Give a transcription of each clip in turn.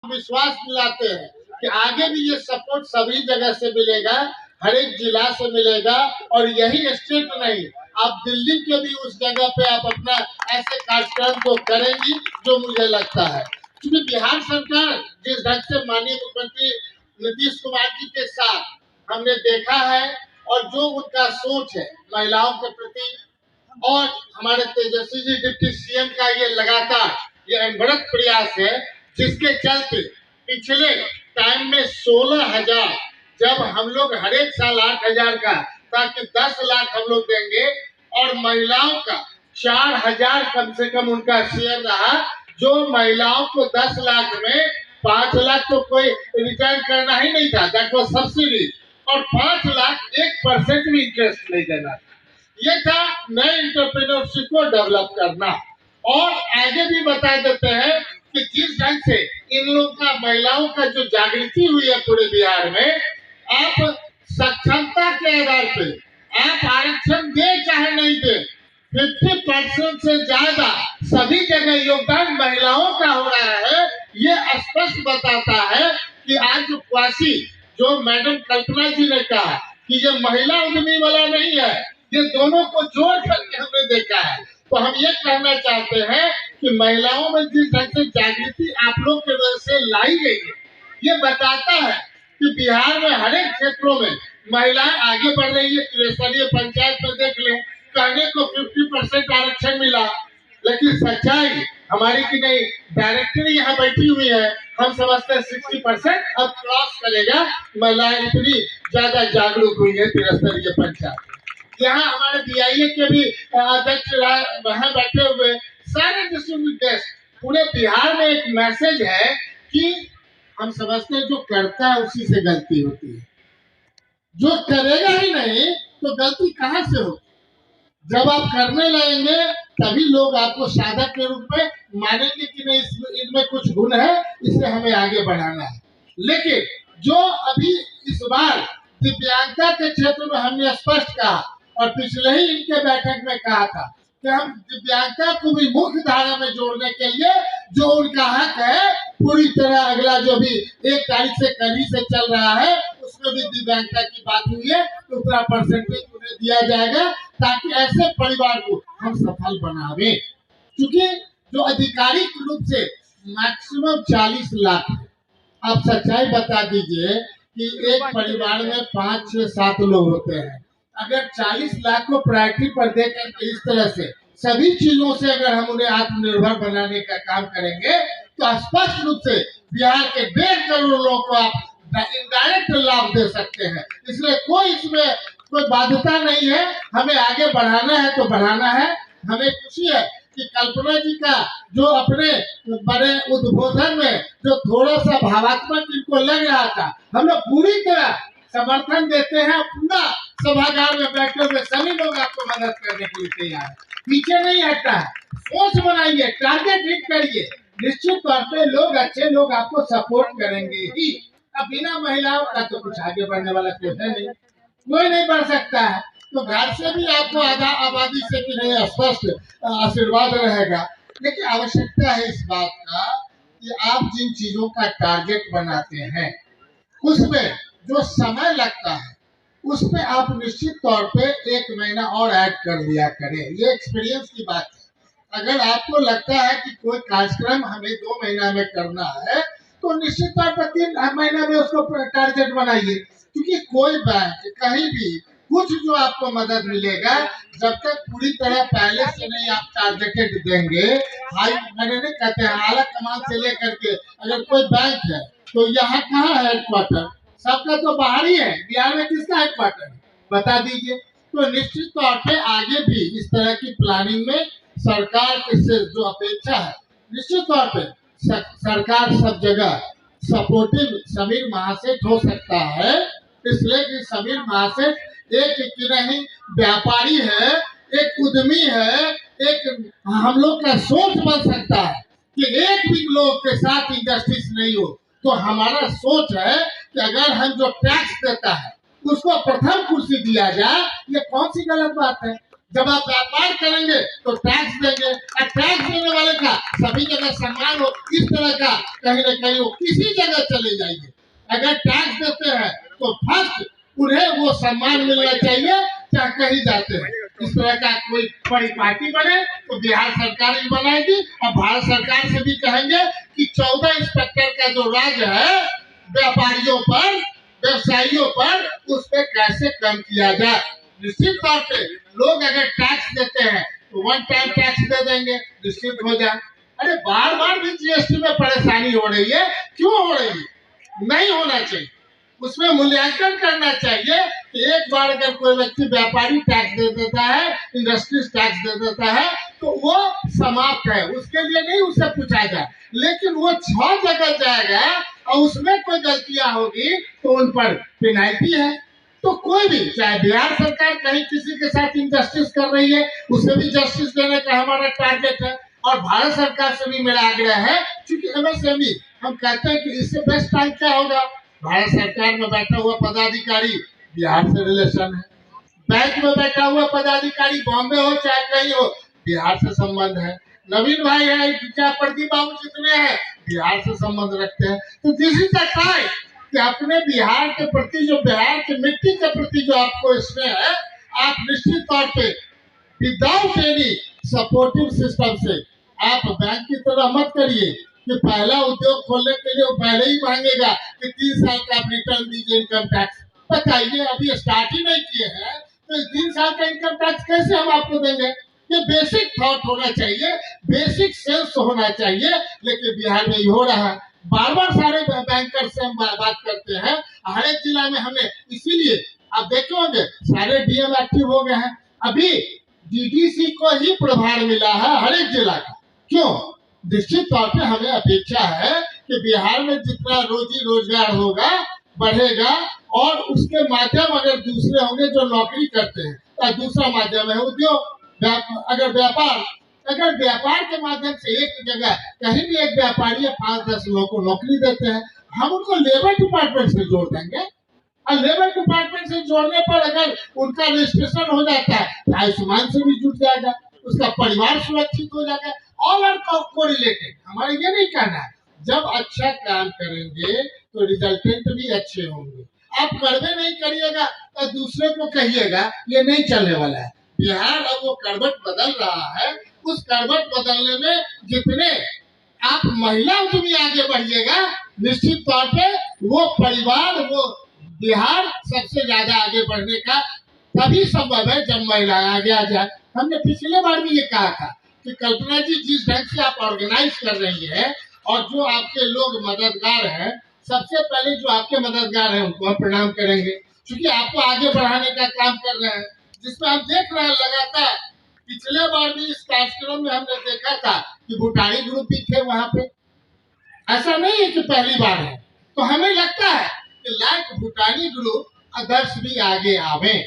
विश्वास दिलाते हैं कि आगे भी ये सपोर्ट सभी जगह से मिलेगा, हर एक जिला से मिलेगा। और यही स्टेट नहीं, आप दिल्ली के भी उस जगह पे आप अपना ऐसे कार्यक्रम को करेंगी जो मुझे लगता है। क्योंकि बिहार सरकार जिस ढंग से माननीय मुख्यमंत्री नीतीश कुमार जी के साथ हमने देखा है और जो उनका सोच है महिलाओं के प्रति, और हमारे तेजस्वी जी डिप्टी सीएम का ये लगातार ये अनवरत प्रयास है, जिसके चलते पिछले टाइम में 16,000, जब हम लोग हर एक साल 8,000 का, ताकि 10 लाख हम लोग देंगे, और महिलाओं का 4,000 कम से कम उनका शेयर रहा, जो महिलाओं को 10 लाख में 5 लाख तो कोई रिटर्न करना ही नहीं था, दैट वाज सब्सिडी, और 5 लाख 1% भी इंटरेस्ट नहीं देना। ये था नए एंटरप्रेन्योरशिप को डेवलप करना। और आगे भी बता देते हैं कि जिस ढंग से इन लोगों का, महिलाओं का जो जागृति हुई है पूरे बिहार में, आप सक्षमता के आधार पे आप आरक्षण दे चाहे नहीं दे, 50% से ज्यादा सभी जगह योगदान महिलाओं का हो रहा है। ये स्पष्ट बताता है कि आज जो क्वासी, जो मैडम कल्पना जी ने कहा कि ये महिला उद्यमी वाला नहीं है, ये दोनों को जोड़ करके हमने देखा है। तो हम ये कहना चाहते हैं कि महिलाओं में जिस ढंग से जागृति आप लोग के वजह से लाई गई है, ये बताता है कि बिहार में हर एक क्षेत्रों में महिलाएं आगे बढ़ रही है। त्रिस्तरीय पंचायत में देख ले, कहने को 50% आरक्षण मिला, लेकिन सच्चाई हमारी की नहीं, डायरेक्टरी यहाँ बैठी हुई है, हम समझते हैं 60% अब क्रॉस करेगा। महिलाएं इतनी ज्यादा जागरूक हुई है त्रिस्तरीय पंचायत। यहाँ हमारे बीआईए के भी अध्यक्ष वहाँ बैठे हुए सारे डिस्ट्रिक्ट, पूरे बिहार में एक मैसेज है कि हम समझते हैं जो करता है उसी से गलती होती है, जो करेगा ही नहीं तो गलती कहाँ से होगी। जब आप करने लगेंगे तभी लोग आपको साधक के रूप में मानेंगे कि नहीं, इनमें कुछ गुण है, इसे हमें आगे बढ़ाना है। लेकिन जो अभी इस बार दिव्यांगता के क्षेत्र में हमने स्पष्ट कहा, और पिछले ही इनके बैठक में कहा था कि हम दिव्यांगता को भी मुख्य धारा में जोड़ने के लिए जो उनका हक है, पूरी तरह अगला जो भी 1 तारीख से कल से चल रहा है उसमें भी दिव्यांगता की बात हुई है, तो उतना परसेंटेज उन्हें दिया जाएगा, ताकि ऐसे परिवार को हम सफल बनावे। क्योंकि जो आधिकारिक रूप से मैक्सिमम 40 लाख है, आप सच्चाई बता दीजिए कि एक परिवार में 5, 6, 7 लोग होते हैं। अगर 40 लाख को प्रायोरिटी पर देकर इस तरह से सभी चीजों से अगर हम उन्हें आत्मनिर्भर बनाने का काम करेंगे, तो स्पष्ट रूप से बिहार के 1.5 करोड़ लोगों को आप इनडायरेक्ट लाभ दे सकते हैं। इसलिए कोई इसमें कोई बाध्यता नहीं है, हमें आगे बढ़ाना है तो बढ़ाना है। हमें खुशी है कि कल्पना जी का जो अपने बड़े उद्बोधन में जो थोड़ा सा भावात्मक इनको लग रहा था, हम लोग पूरी तरह समर्थन देते हैं। पूरा सभागार में बैठे हुए सभी लोग आपको मदद करने के लिए तैयार है, पीछे नहीं हटता है। सोच बनाइए, टारगेट हिट करिए, निश्चित तौर पे लोग, अच्छे लोग आपको सपोर्ट करेंगे ही। अब बिना महिलाओं का तो कुछ आगे बढ़ने वाला कोई है नहीं, कोई नहीं बढ़ सकता है। तो घर से भी आपको आधा आबादी से भी नहीं स्पष्ट आशीर्वाद रहेगा। लेकिन आवश्यकता है इस बात का कि आप जिन चीजों का टारगेट बनाते हैं उसमें जो समय लगता है उसमें आप निश्चित तौर पे 1 महीना और ऐड कर लिया करें। ये एक्सपीरियंस की बात है। अगर आपको लगता है कि कोई कार्यक्रम हमें 2 महीना में करना है, तो निश्चित तौर पर 3 महीना में उसको टारगेट बनाइए। क्योंकि कोई बैंक कहीं भी कुछ जो आपको मदद मिलेगा, जब तक पूरी तरह पहले से नहीं आप टारगेटेड देंगे, हाई मैंने नहीं कहते हैं आला कमान से लेकर के, अगर कोई बैंक है तो यहाँ कहाँ है हेडक्वार्टर, सबका तो बाहर ही है। बिहार में किसका हेडक्वार्टर है बता दीजिए। तो निश्चित तौर पे आगे भी इस तरह की प्लानिंग में सरकार से जो अपेक्षा है, निश्चित तौर पे सरकार सब जगह सपोर्टिव समीर महासेठ हो सकता है। इसलिए कि समीर महासेठ एक की नहीं व्यापारी है, एक उद्यमी है, एक हम लोग का सोच बन सकता है कि एक भी लोग के साथ इंडस्ट्रीज नहीं हो। तो हमारा सोच है कि अगर हम जो टैक्स देता है उसको प्रथम कुर्सी दिया जाए, ये कौन सी गलत बात है। जब आप व्यापार करेंगे तो टैक्स देंगे, और टैक्स देने वाले का सभी जगह सम्मान हो, इस तरह का कहीं ना कहीं वो किसी जगह चले जाइए, अगर टैक्स देते हैं तो फर्स्ट उन्हें वो सम्मान मिलना चाहिए चाहे कहीं जाते हैं। इस तरह का कोई बड़ी पार्टी बने तो बिहार सरकार ही बनाएगी, और भारत सरकार से भी कहेंगे कि 14 इंस्पेक्टर का जो राज है व्यापारियों पर, व्यवसायियों पर, उस पर कैसे कम किया जाए। निश्चित तौर पे लोग अगर टैक्स देते हैं तो वन टाइम टैक्स दे देंगे, निश्चित हो जाए। अरे बार बार भी जीएसटी में परेशानी हो रही है, क्यों हो रही है? नहीं होना चाहिए। उसमें मूल्यांकन करना चाहिए कि एक बार अगर कोई व्यक्ति व्यापारी टैक्स दे देता है, इंडस्ट्रीज टैक्स दे देता है, तो वो समाप्त है, उसके लिए नहीं उसे पूछा जाए। लेकिन वो 6 जगह जाएगा और उसमें कोई गलतियां होगी तो उन पर पेनाल्टी है। तो कोई भी, चाहे बिहार सरकार कहीं किसी के साथ इनजस्टिस कर रही है, उसे भी जस्टिस देने का हमारा टारगेट है। और भारत सरकार से भी मेरा आग्रह है, क्योंकि एमएसएमई हम कहते हैं कि इससे बेस्ट टाइम क्या होगा, भारत सरकार में बैठा हुआ पदाधिकारी बिहार से रिलेशन है, बैंक में बैठा हुआ पदाधिकारी बॉम्बे हो चाहे कहीं हो, बिहार से संबंध है, नवीन भाई है चाहे प्रदीप बाबू जितने हैं बिहार से संबंध रखते हैं। तो दिस इज द टाइम कि अपने बिहार के प्रति, जो बिहार की मिट्टी के प्रति जो आपको स्नेह है, आप निश्चित तौर पे विदाउट एनी सपोर्टिव सिस्टम से आप बैंक की तरह मत करिए कि पहला उद्योग खोलने के लिए वो पहले ही मांगेगा कि 3 साल का आप रिटर्न दीजिए इनकम टैक्स। बताइए, अभी स्टार्ट ही नहीं किए हैं तो 3 साल का इनकम टैक्स कैसे हम आपको देंगे? ये बेसिक थॉट होना चाहिए, बेसिक सेंस होना चाहिए, लेकिन बिहार में ही हो रहा है। बार बार सारे बैंकर से हम बात करते हैं, हर एक जिला में हमें, इसीलिए आप देखे होंगे सारे डीएम एक्टिव हो गए हैं। अभी डीडीसी को ही प्रभार मिला है हर एक जिला का। क्यों? निश्चित तौर पे हमें अपेक्षा है कि बिहार में जितना रोजी रोजगार होगा बढ़ेगा, और उसके माध्यम अगर दूसरे होंगे जो नौकरी करते हैं, तो दूसरा माध्यम है उद्योग। अगर व्यापार के माध्यम से एक जगह कहीं भी एक व्यापारी 5-10 लोगों को नौकरी देते हैं, हम उनको लेबर डिपार्टमेंट से जोड़ देंगे, और लेबर डिपार्टमेंट से जोड़ने पर अगर उनका रजिस्ट्रेशन हो जाता है तो आयुष्मान से भी जुट जाएगा, उसका परिवार सुरक्षित हो जाएगा। ऑल आर को रिलेटेड। हमारा ये नहीं कहना है, जब अच्छा काम करेंगे तो रिजल्टेंट भी अच्छे होंगे। आप करवे नहीं करिएगा तो दूसरे को कहिएगा, ये नहीं चलने वाला है। बिहार अब वो करवट बदल रहा है, उस करवट बदलने में जितने आप महिला उद्यमी आगे बढ़िएगा, निश्चित तौर पे वो परिवार, वो बिहार सबसे ज्यादा आगे बढ़ने का तभी संभव है जब महिलाएं आगे आ जाए। हमने पिछले बार भी ये कहा था कि कल्पना जी, जिस ढंग से आप ऑर्गेनाइज कर रही है और जो आपके लोग मददगार हैं, सबसे पहले जो आपके मददगार हैं उनको हम प्रणाम करेंगे, क्योंकि आपको आगे बढ़ाने का काम कर रहे हैं, जिसमें हम देख रहे हैं लगातार। पिछले बार भी इस कार्यक्रम में हमने देखा था कि भूटानी ग्रुप भी थे वहां पे। ऐसा नहीं है कि पहली बार है, तो हमें लगता है कि लाइक भूटानी ग्रुप अदर्स भी आगे आवे।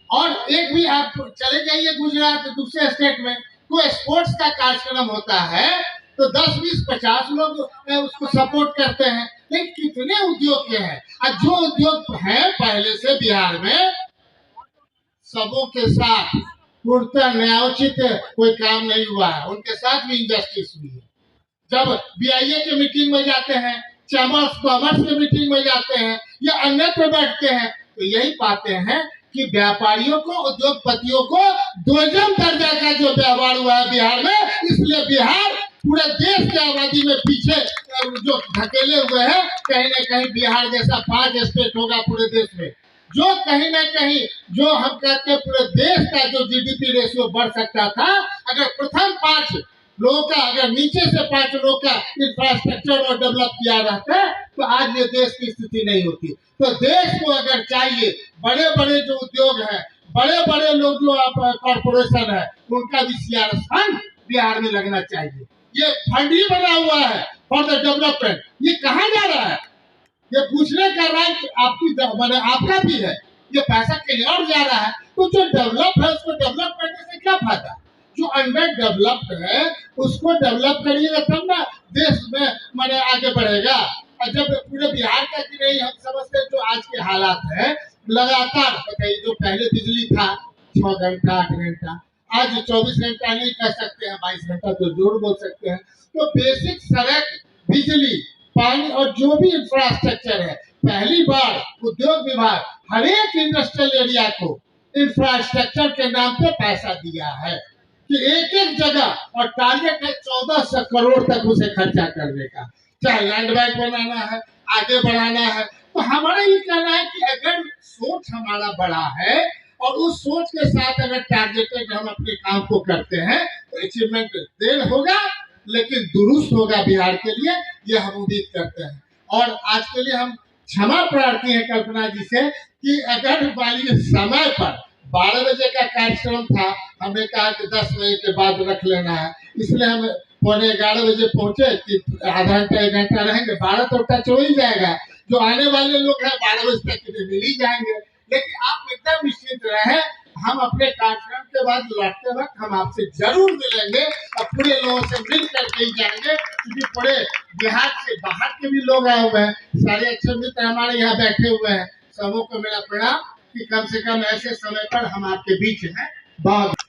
और एक भी आप चले जाइए गुजरात, दूसरे स्टेट में कोई स्पोर्ट्स का कार्यक्रम होता है तो 10, 20, 50 लोग उसको सपोर्ट करते हैं, लेकिन कितने उद्योग के हैं, और जो उद्योग हैं पहले से बिहार में, सबों के साथ पूर्णतः न्यायोचित कोई काम नहीं हुआ है, उनके साथ भी इंजस्टिस हुई है। जब बीआईए की मीटिंग में जाते हैं, चैम्बर ऑफ कॉमर्स की मीटिंग में जाते हैं या अन्यत्र बैठते हैं, तो यही पाते हैं कि व्यापारियों को, उद्योगपतियों को दोयम दर्जा का जो व्यवहार हुआ है बिहार में, इसलिए बिहार पूरे देश की आबादी में पीछे जो धकेले हुए हैं। कहीं न कहीं बिहार जैसा 5 स्टेट होगा पूरे देश में, जो कहीं न कहीं, जो हम कहते हैं पूरे देश का जो जीडीपी रेशियो बढ़ सकता था, अगर प्रथम 5 लोगों का, अगर नीचे से 5 लोगों का इंफ्रास्ट्रक्चर और डेवलप किया रहता तो आज ये देश की स्थिति नहीं होती। तो देश को अगर चाहिए, बड़े बड़े जो उद्योग हैं, बड़े बड़े लोग जो कॉर्पोरेशन है, उनका भी सीआरएस फंड बिहार में लगना चाहिए। ये फंड ही बना हुआ है फॉर द डेवलपमेंट। ये कहाँ जा रहा है, ये पूछने का राइट आपका भी है। ये पैसा कहीं और जा रहा है, तो जो डेवलप है उसको डेवलप करने से क्या फायदा? जो अंडर डेवलप्ड है उसको डेवलप करिएगा तब ना देश में आगे बढ़ेगा। और जब पूरे बिहार का कि नहीं, हम समझते हैं जो आज के हालात है, लगातार बताइए, जो पहले बिजली था, 6 घंटा 8 घंटा। आज 24 घंटा नहीं कह सकते हैं, 22 घंटा तो जोड़ बोल सकते हैं। तो बेसिक सड़क, बिजली, पानी और जो भी इंफ्रास्ट्रक्चर है, पहली बार उद्योग विभाग हर एक इंडस्ट्रियल एरिया को इंफ्रास्ट्रक्चर के नाम पे पैसा दिया है कि एक एक जगह, और टारगेट है 1400 करोड़ तक उसे खर्चा करने का। चाहे लैंड बैंक बनाना है, आगे बढ़ाना है, तो हमारा ये कहना है कि अगर सोच हमारा बड़ा है और उस सोच के साथ अगर टारगेटेड हम अपने काम को करते हैं तो अचीवमेंट देर होगा लेकिन दुरुस्त होगा बिहार के लिए, ये हम उम्मीद करते हैं। और आज के लिए हम क्षमा प्रार्थी हैं कल्पना जी से कि अगर वाली समय पर 12 बजे का कार्यक्रम था, हमने कहा कि 10 बजे के बाद रख लेना है, इसलिए हम 11:15 बजे पहुंचे कि आधा घंटा 1 घंटा रहेंगे। 12 तो टच हो ही जाएगा, जो आने वाले लोग हैं 12 बजे तक के लिए मिल ही जाएंगे। लेकिन आप एकदम निश्चित रहे, हम अपने कार्यक्रम के बाद लौटते वक्त हम आपसे जरूर मिलेंगे और पूरे लोगों से मिल करके ही जाएंगे, क्योंकि पूरे बिहार से बाहर के भी लोग आए हुए हैं, सारे अच्छे मित्र हमारे यहाँ बैठे हुए हैं। सबों को मेरा प्रणाम कि कम से कम ऐसे समय पर हम आपके बीच हैं। बहुत